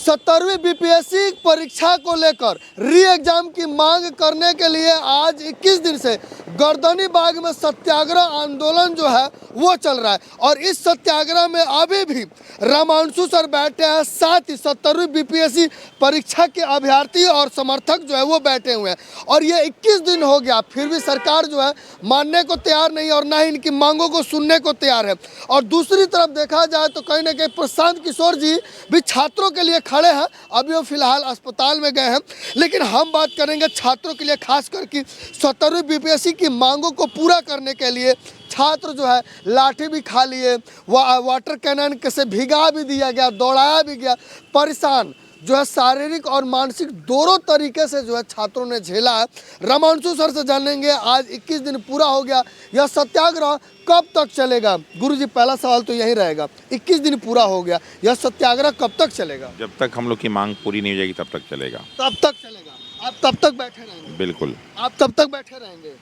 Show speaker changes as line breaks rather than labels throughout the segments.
17वीं BPSC परीक्षा को लेकर री एग्जाम की मांग करने के लिए आज 21 दिन से गर्दनी बाग में सत्याग्रह आंदोलन जो है वो चल रहा है। और इस सत्याग्रह में अभी भी रामांशु सर बैठे हैं, साथ ही 17वीं बीपीएससी परीक्षा के अभ्यर्थी और समर्थक जो है वो बैठे हुए हैं। और ये 21 दिन हो गया, फिर भी सरकार जो है मानने को तैयार नहीं और ना ही इनकी मांगों को सुनने को तैयार है। और दूसरी तरफ देखा जाए तो कहीं ना कहीं प्रशांत किशोर जी भी छात्रों के लिए खड़े हैं। अभी वो फिलहाल अस्पताल में गए हैं, लेकिन हम बात करेंगे छात्रों के लिए, खास करके 17वीं बीपीएससी की मांगों को पूरा करने के लिए छात्र जो है लाठी भी खा लिए, वाटर कैनन से भिगा भी दिया गया, दौड़ाया भी गया। परेशान जो है शारीरिक और मानसिक दोनों तरीके से जो है छात्रों ने झेला है। रामांशु सर से जानेंगे, आज 21 दिन पूरा हो गया, यह सत्याग्रह कब तक चलेगा? गुरुजी, पहला सवाल तो यही रहेगा, 21 दिन पूरा हो गया, यह सत्याग्रह कब तक चलेगा?
जब तक हम लोग की मांग पूरी नहीं हो जाएगी तब तक चलेगा।
तब तक चलेगा? आप तब तक बैठे रहेंगे?
बिल्कुल,
आप तब तक बैठे रहेंगे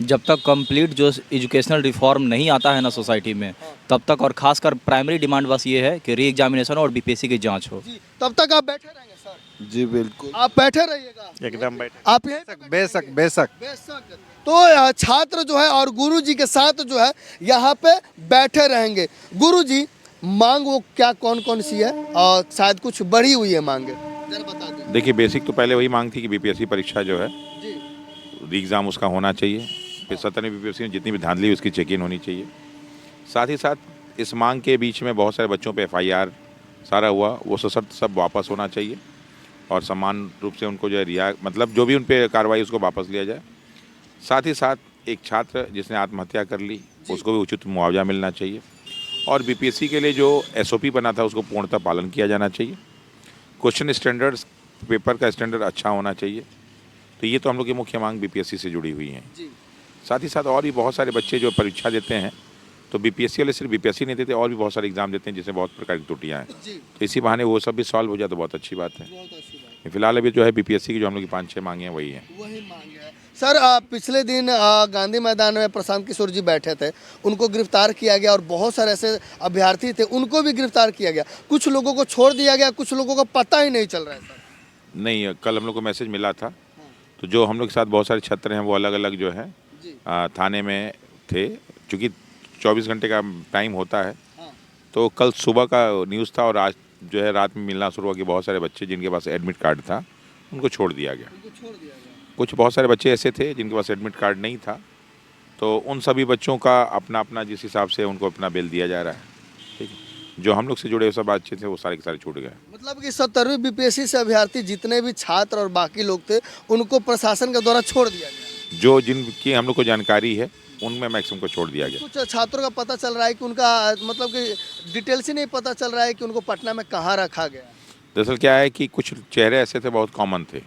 जब तक कंप्लीट जो एजुकेशनल रिफॉर्म नहीं आता है ना सोसाइटी में, तब तक। और खासकर प्राइमरी डिमांड बस ये है कि री एग्जामिनेशन और बीपीएससी की जांच हो।
जी, तब तक आप बैठे रहेंगे सर?
जी बिल्कुल,
आप बैठे रहिएगा,
एकदम बैठे।
आप यहीं पे
बेशक बेशक।
बेशक। तो छात्र जो है और गुरुजी के साथ जो है यहाँ पे बैठे रहेंगे। गुरुजी, मांग वो क्या कौन कौन सी है और शायद कुछ बढ़ी हुई है मांगे, जरा बता दें।
देखिए, बेसिक तो पहले वही मांग थी कि बीपीएससी परीक्षा जो है
जी,
री एग्ज़ाम उसका होना चाहिए। फिर 17वीं बीपीएससी में जितनी भी धांधली उसकी चेक इन होनी चाहिए। साथ ही साथ इस मांग के बीच में बहुत सारे बच्चों पे एफआईआर सारा हुआ, वो सशर्त सब वापस होना चाहिए और समान रूप से उनको जो है रिहा, मतलब जो भी उन पे कार्रवाई उसको वापस लिया जाए। साथ ही साथ एक छात्र जिसने आत्महत्या कर ली उसको भी उचित मुआवजा मिलना चाहिए। और बीपीएससी के लिए जो एसओपी बना था उसको पूर्णतः पालन किया जाना चाहिए। क्वेश्चन स्टैंडर्ड्स, पेपर का स्टैंडर्ड अच्छा होना चाहिए। तो ये तो हम लोग की मुख्य मांग बीपीएससी से जुड़ी हुई हैं। साथ ही साथ और भी बहुत सारे बच्चे जो परीक्षा देते हैं, तो बीपीएससी वाले सिर्फ बीपीएससी नहीं देते, और भी बहुत सारे एग्जाम देते हैं जिसमें बहुत प्रकार की त्रुटियाँ हैं। तो इसी बहाने वो सब भी सॉल्व हो जाए तो बहुत अच्छी बात है। फिलहाल अभी जो है बीपीएससी की जो हम लोग की 5-6 मांगे हैं वही हैं।
वही मांग है सर। पिछले दिन गांधी मैदान में प्रशांत किशोर जी बैठे थे, उनको गिरफ्तार किया गया और बहुत सारे ऐसे अभ्यर्थी थे उनको भी गिरफ्तार किया गया। कुछ लोगों को छोड़ दिया गया, कुछ लोगों को पता ही नहीं चल रहा है सर।
नहीं, कल हम लोग को मैसेज मिला था, तो जो हम लोग के साथ बहुत सारे छात्र हैं वो अलग अलग जो है थाने में थे। चूँकि 24 घंटे का टाइम होता है, तो कल सुबह का न्यूज़ था और आज जो है रात में मिलना शुरू हुआ कि बहुत सारे बच्चे जिनके पास एडमिट कार्ड था उनको छोड़ दिया गया। कुछ बहुत सारे बच्चे ऐसे थे जिनके पास एडमिट कार्ड नहीं था, तो उन सभी बच्चों का अपना अपना जिस हिसाब से उनको अपना बेल दिया जा रहा है। ठीक है, जो हम लोग से जुड़े सब बच्चे थे वो सारे के सारे छूट गए।
मतलब कि 17वीं बीपीएससी से अभ्यर्थी जितने भी छात्र और बाकी लोग थे उनको प्रशासन के द्वारा छोड़ दिया गया।
जो जिनकी हम लोग को जानकारी है उनमें मैक्सिमम को छोड़ दिया गया।
कुछ छात्रों का पता चल रहा है कि उनका मतलब कि डिटेल्स ही नहीं पता चल रहा है कि उनको पटना में कहाँ रखा गया।
दरअसल क्या है कि कुछ चेहरे ऐसे थे बहुत कॉमन थे,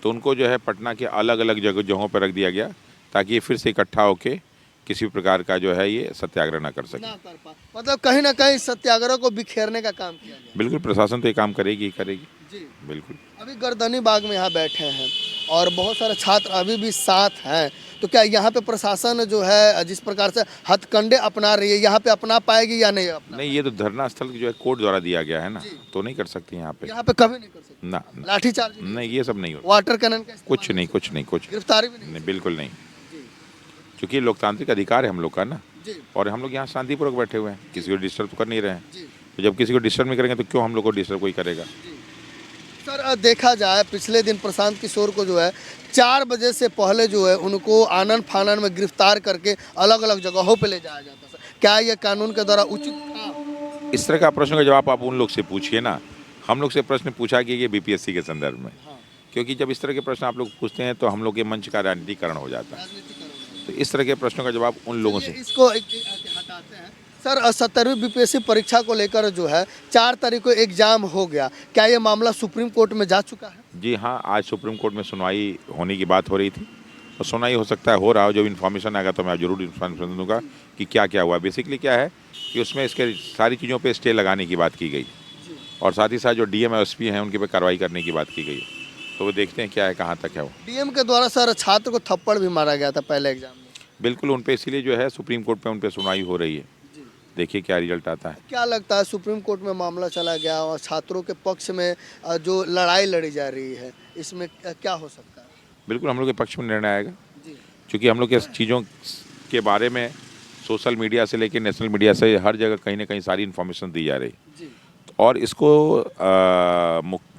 तो उनको जो है पटना के अलग अलग जगहों पर रख दिया गया ताकि ये फिर से इकट्ठा होके किसी प्रकार का जो है ये सत्याग्रह ना कर सके।
मतलब कहीं ना कहीं सत्याग्रह को बिखेरने का काम किया गया।
बिल्कुल, प्रशासन तो ये काम करेगी ही करेगी।
जी
बिल्कुल।
अभी गर्दनी बाग में यहाँ बैठे हैं और बहुत सारे छात्र अभी भी साथ हैं, तो क्या यहाँ पे प्रशासन जो है जिस प्रकार से हथकंडे अपना रही है यहाँ पे अपना पाएगी या नहीं अपना?
नहीं, ये तो धरना स्थल जो है कोर्ट द्वारा दिया गया है ना, तो नहीं कर सकती यहाँ पे।
यहाँ पे कभी नहीं कर सकते
ना,
लाठीचार्ज
नहीं, ये सब नहीं हो,
वाटर कैनन का
कुछ नहीं, कुछ नहीं, कुछ
गिरफ्तारी भी
नहीं, बिल्कुल नहीं। क्योंकि लोकतांत्रिक अधिकार है हम लोग का ना,
जी।
और हम लोग यहाँ शांतिपूर्वक बैठे हुए हैं, किसी को डिस्टर्ब तो कर नहीं रहे हैं।
जी।
तो जब किसी को डिस्टर्ब नहीं करेंगे तो क्यों हम लोग को डिस्टर्ब कोई करेगा?
सर देखा जाए पिछले दिन प्रशांत किशोर को जो है 4 बजे से पहले जो है उनको आनन फानन में गिरफ्तार करके अलग अलग जगहों पे ले जाया जाता सर, क्या ये कानून के द्वारा उचित था?
इस तरह का प्रश्न का जवाब आप उन लोग से पूछिए ना। हम लोग से प्रश्न पूछा कि ये बीपीएससी के संदर्भ में, क्योंकि जब इस तरह के प्रश्न आप लोग पूछते हैं तो हम लोग के मंच का राजनीतिकरण हो जाता है। तो इस तरह के प्रश्नों का जवाब उन लोगों से।
इसको हटाते हैं सर। 17वीं बीपीएससी परीक्षा को लेकर जो है 4 तारीख को एग्जाम हो गया, क्या ये मामला सुप्रीम कोर्ट में जा चुका है?
जी हाँ, आज सुप्रीम कोर्ट में सुनवाई होने की बात हो रही थी, और सुनवाई हो सकता है हो रहा हो। जब इन्फॉर्मेशन आएगा तो मैं जरूर इन्फॉर्मेशन दूंगा कि क्या क्या हुआ। बेसिकली क्या है कि उसमें इसके सारी चीज़ों पे स्टे लगाने की बात की गई, और साथ ही साथ जो डीएम एसपी हैं उनके पे कार्रवाई करने की बात की गई। तो वो देखते हैं क्या है, कहाँ तक है वो।
डीएम के द्वारा सर छात्र को थप्पड़ भी मारा गया था पहले एग्जाम में।
बिल्कुल, उन पे इसीलिए जो है सुप्रीम कोर्ट पे उन पे सुनवाई हो रही है। देखिए क्या रिजल्ट आता है।
क्या लगता है सुप्रीम कोर्ट में मामला चला गया और छात्रों के पक्ष में जो लड़ाई लड़ी जा रही है, इसमें क्या हो सकता है?
बिल्कुल हम लोग के पक्ष में निर्णय आएगा,
जी
क्योंकि हम लोग के चीज़ों के बारे में सोशल मीडिया से लेकर नेशनल मीडिया से हर जगह कहीं ना कहीं सारी इन्फॉर्मेशन दी जा रही,
जी
और इसको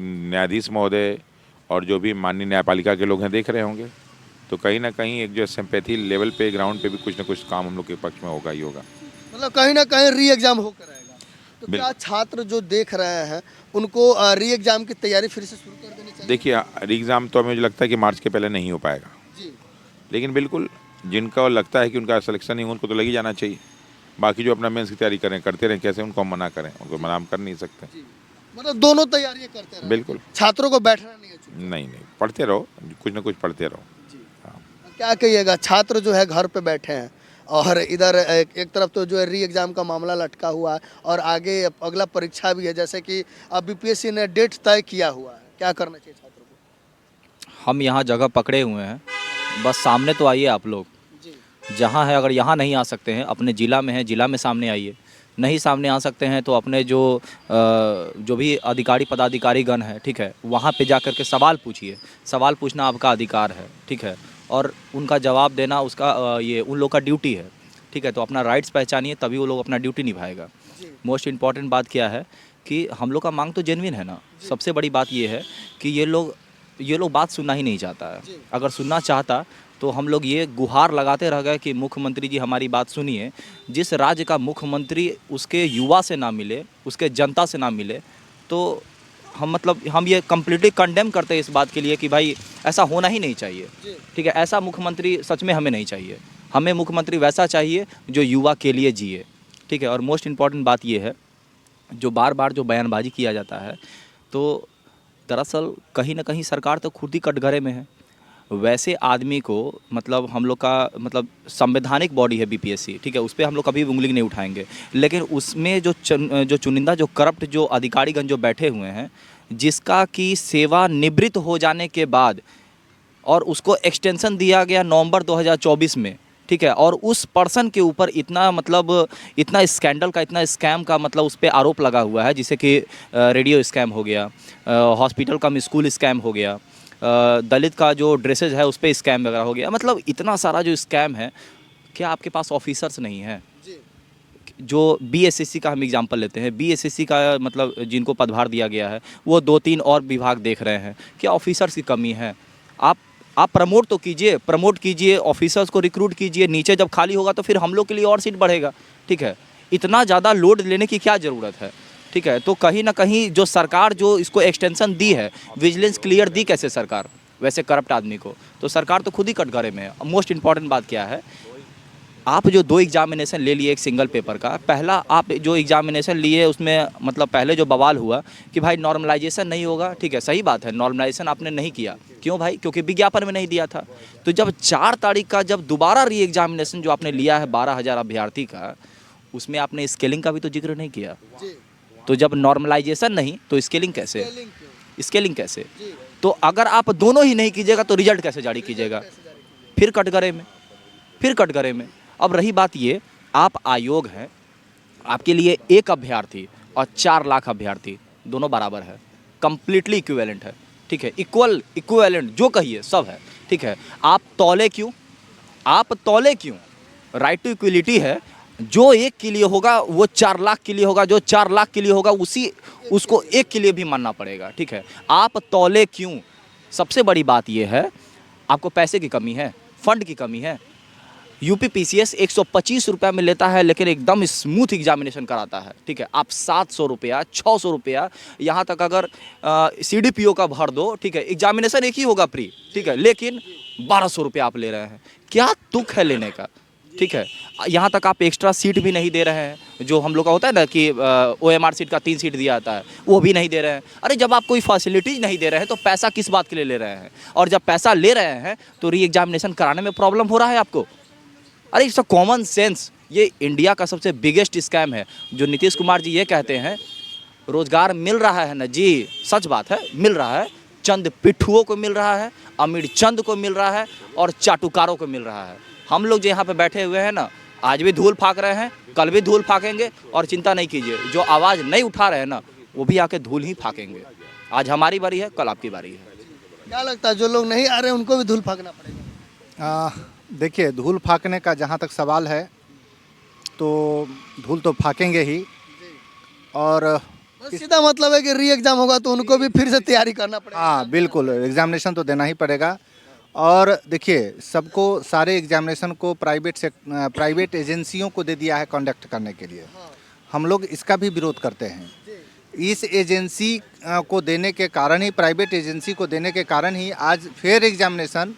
न्यायाधीश महोदय और जो भी माननीय न्यायपालिका के लोग हैं देख रहे होंगे, तो कहीं ना कहीं एक जो सिंपैथी लेवल पे ग्राउंड पे भी कुछ ना कुछ काम हम लोग के पक्ष में होगा ही होगा।
मतलब कहीं ना कहीं री एग्जाम होकर आएगा। तो क्या
बिल्कुल।
छात्र जो देख रहे हैं उनको री एग्जाम की तैयारी फिर से शुरू कर देनी चाहिए?
देखिए एग्ज़ाम तो मुझे लगता है कि मार्च के पहले नहीं हो पाएगा,
जी
लेकिन बिल्कुल जिनका लगता है कि उनका सिलेक्शन नहीं हो उनको तो लग ही जाना चाहिए। बाकी जो अपना मेंस की तैयारी करें करते रहें, कैसे उनको हम मना करें, उनको मना हम कर नहीं सकते।
जी मतलब दोनों तैयारियां करते रहे,
बिल्कुल।
छात्रों को बैठना नहीं है चुप।
नहीं पढ़ते रहो, कुछ ना कुछ पढ़ते रहो।
जी क्या कहिएगा, छात्र जो है घर पे बैठे हैं और इधर एक तरफ तो जो है री एग्जाम का मामला लटका हुआ है और आगे अगला परीक्षा भी है, जैसे कि अब बीपीएससी ने डेट तय किया हुआ है, क्या करना चाहिए छात्रों को?
हम यहाँ जगह पकड़े हुए हैं, बस सामने तो आइए आप लोग,
जी
जहाँ है। अगर यहाँ नहीं आ सकते हैं, अपने ज़िला में है, ज़िला में सामने आइए। नहीं सामने आ सकते हैं तो अपने जो भी अधिकारी पदाधिकारी गण है, ठीक है, वहाँ पे जा कर के सवाल पूछिए। सवाल पूछना आपका अधिकार है, ठीक है, और उनका जवाब देना उसका ये उन लोग का ड्यूटी है, ठीक है। तो अपना राइट्स पहचानिए, तभी वो लोग अपना ड्यूटी निभाएगा। मोस्ट इम्पॉर्टेंट बात क्या है कि हम लोग का मांग तो जेन्युइन है ना। सबसे बड़ी बात ये है कि ये लोग बात सुनना ही नहीं चाहता है। अगर सुनना चाहता तो हम लोग ये गुहार लगाते रह गए कि मुख्यमंत्री जी हमारी बात सुनिए। जिस राज्य का मुख्यमंत्री उसके युवा से ना मिले, उसके जनता से ना मिले, तो हम ये कम्प्लीटली कंडेम करते हैं इस बात के लिए कि भाई ऐसा होना ही नहीं चाहिए, ठीक है। ऐसा मुख्यमंत्री सच में हमें नहीं चाहिए। हमें मुख्यमंत्री वैसा चाहिए जो युवा के लिए जिए, ठीक है। और मोस्ट इम्पॉर्टेंट बात ये है, जो बार बार जो बयानबाजी किया जाता है, तो दरअसल कहीं ना कहीं सरकार तो खुद ही कटघरे में है। वैसे आदमी को हम लोग का संवैधानिक बॉडी है बीपीएससी, ठीक है, उस पर हम लोग कभी भी उंगली नहीं उठाएंगे। लेकिन उसमें जो चुनिंदा जो करप्ट जो अधिकारीगण जो बैठे हुए हैं, जिसका कि सेवा निवृत्त हो जाने के बाद और उसको एक्सटेंशन दिया गया नवंबर 2024 में, ठीक है, और उस पर्सन के ऊपर इतना स्कैंडल का, इतना स्कैम का उस पर आरोप लगा हुआ है, जिसे कि रेडियो स्कैम हो गया, हॉस्पिटल का स्कूल स्कैम हो गया, दलित का जो ड्रेसेज है उस पर स्कैम वगैरह हो गया। इतना सारा जो स्कैम है। क्या आपके पास ऑफिसर्स नहीं हैं? जो बीएसएससी का हम एग्जांपल लेते हैं, बीएसएससी का जिनको पदभार दिया गया है वो 2-3 और विभाग देख रहे हैं। क्या ऑफिसर्स की कमी है? आप प्रमोट तो कीजिए, ऑफिसर्स को रिक्रूट कीजिए। नीचे जब खाली होगा तो फिर हम लोग के लिए और सीट बढ़ेगा, ठीक है। इतना ज़्यादा लोड लेने की क्या ज़रूरत है, ठीक है। तो कहीं ना कहीं जो सरकार जो इसको एक्सटेंशन दी है, विजिलेंस क्लियर दी कैसे सरकार वैसे करप्ट आदमी को? तो सरकार तो खुद ही कटघरे में है। मोस्ट इम्पॉर्टेंट बात क्या है, आप जो 2 एग्जामिनेशन ले लिए एक सिंगल पेपर का, पहला आप जो एग्जामिनेशन लिए उसमें पहले जो बवाल हुआ कि भाई नॉर्मलाइजेशन नहीं होगा, ठीक है, सही बात है, नॉर्मलाइजेशन आपने नहीं किया। क्यों भाई? क्योंकि विज्ञापन में नहीं दिया था। तो जब 4 तारीख का जब दोबारा री एग्जामिनेशन जो आपने लिया है 12,000 अभ्यर्थी का, उसमें आपने स्केलिंग का भी तो जिक्र नहीं किया। तो जब नॉर्मलाइजेशन नहीं तो स्केलिंग कैसे? तो अगर आप दोनों ही नहीं कीजिएगा तो रिजल्ट कैसे जारी कीजिएगा? फिर कटघरे में। अब रही बात ये, आप आयोग हैं, आपके लिए 1 अभ्यर्थी और 4 लाख अभ्यर्थी दोनों बराबर है, कंप्लीटली इक्विवेलेंट है, ठीक है, इक्विवेलेंट जो कहिए सब है, ठीक है। आप तौले क्यों? राइट टू इक्वलिटी है। जो 1 के लिए होगा वो 4 लाख के लिए होगा, जो 4 लाख के लिए होगा उसको 1 के लिए भी मानना पड़ेगा, ठीक है। आप तौले क्यों? सबसे बड़ी बात ये है, आपको पैसे की कमी है, फंड की कमी है। यूपी पीसीएस 125 रुपये में लेता है, लेकिन एकदम स्मूथ एग्जामिनेशन कराता है, ठीक है। आप 700 रुपया, 600 रुपया, यहाँ तक अगर सीडीपीओ का भर दो, ठीक है, एग्जामिनेशन एक ही होगा फ्री, ठीक है, लेकिन 1200 रुपया आप ले रहे हैं। क्या तुक है लेने का, ठीक है। यहाँ तक आप एक्स्ट्रा सीट भी नहीं दे रहे हैं, जो हम लोग का होता है ना कि OMR सीट का 3 सीट दिया जाता है, वो भी नहीं दे रहे हैं। अरे जब आप कोई फैसिलिटीज नहीं दे रहे हैं तो पैसा किस बात के लिए ले रहे हैं? और जब पैसा ले रहे हैं तो री एग्जामिनेशन कराने में प्रॉब्लम हो रहा है आपको। अरे इट्स अ कॉमन सेंस। ये इंडिया का सबसे बिगेस्ट स्कैम है। जो नीतीश कुमार जी ये कहते हैं रोजगार मिल रहा है ना जी, सच बात है, मिल रहा है। चंद पिट्ठुओं को मिल रहा है, अमीर चंद को मिल रहा है और चाटुकारों को मिल रहा है। हम लोग जो यहाँ पे बैठे हुए हैं ना, आज भी धूल फाक रहे हैं, कल भी धूल फाकेंगे, और चिंता नहीं कीजिए, जो आवाज़ नहीं उठा रहे हैं ना, वो भी आके धूल ही फाकेंगे। आज हमारी बारी है, कल आपकी बारी है।
क्या लगता है जो लोग नहीं आ रहे हैं उनको भी धूल फाकना पड़ेगा?
देखिए, धूल फाकने का जहाँ तक सवाल है तो धूल तो फाकेंगे ही, और
बस सीधा मतलब है कि री एग्जाम होगा तो उनको भी फिर से तैयारी करना पड़ेगा।
हाँ बिल्कुल, एग्जामिनेशन तो देना ही पड़ेगा। और देखिए, सबको सारे एग्जामिनेशन को प्राइवेट एजेंसियों को दे दिया है कंडक्ट करने के लिए। हम लोग इसका भी विरोध करते हैं। इस एजेंसी को देने के कारण ही, प्राइवेट एजेंसी को देने के कारण ही आज फेयर एग्जामिनेशन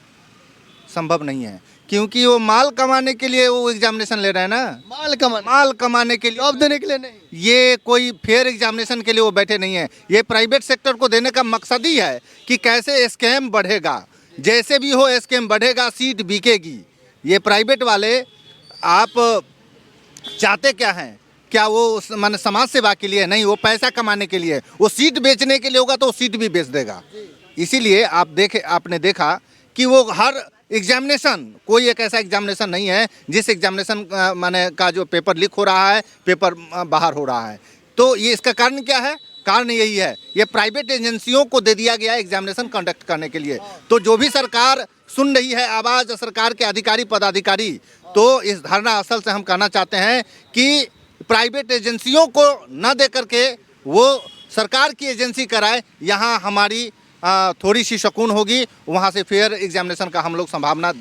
संभव नहीं है, क्योंकि वो माल कमाने के लिए वो एग्जामिनेशन ले रहे हैं ना, माल कमाने के लिए,
जॉब देने के लिए नहीं।
ये कोई फेयर एग्जामिनेशन के लिए वो बैठे नहीं है। ये प्राइवेट सेक्टर को देने का मकसद ही है कि कैसे स्कैम बढ़ेगा, जैसे भी हो स्कैम बढ़ेगा, सीट बिकेगी। ये प्राइवेट वाले आप चाहते क्या हैं? क्या वो माने समाज सेवा के लिए? नहीं, वो पैसा कमाने के लिए। वो सीट बेचने के लिए होगा तो वो सीट भी बेच देगा। इसीलिए आपने देखा कि वो हर एग्जामिनेशन, कोई एक ऐसा एग्जामिनेशन नहीं है जिस एग्जामिनेशन माने का जो पेपर लीक हो रहा है, पेपर बाहर हो रहा है। तो ये इसका कारण क्या है? कारण यही है, ये प्राइवेट एजेंसियों को दे दिया गया है एग्जामिनेशन कंडक्ट करने के लिए। तो जो भी सरकार सुन रही है आवाज़, सरकार के अधिकारी पदाधिकारी, तो इस धरना स्थल से हम कहना चाहते हैं कि प्राइवेट एजेंसियों को न दे करके वो सरकार की एजेंसी कराए। यहाँ हमारी थोड़ी सी सुकून होगी, वहाँ से फेयर एग्जामिनेशन का हम लोग संभावना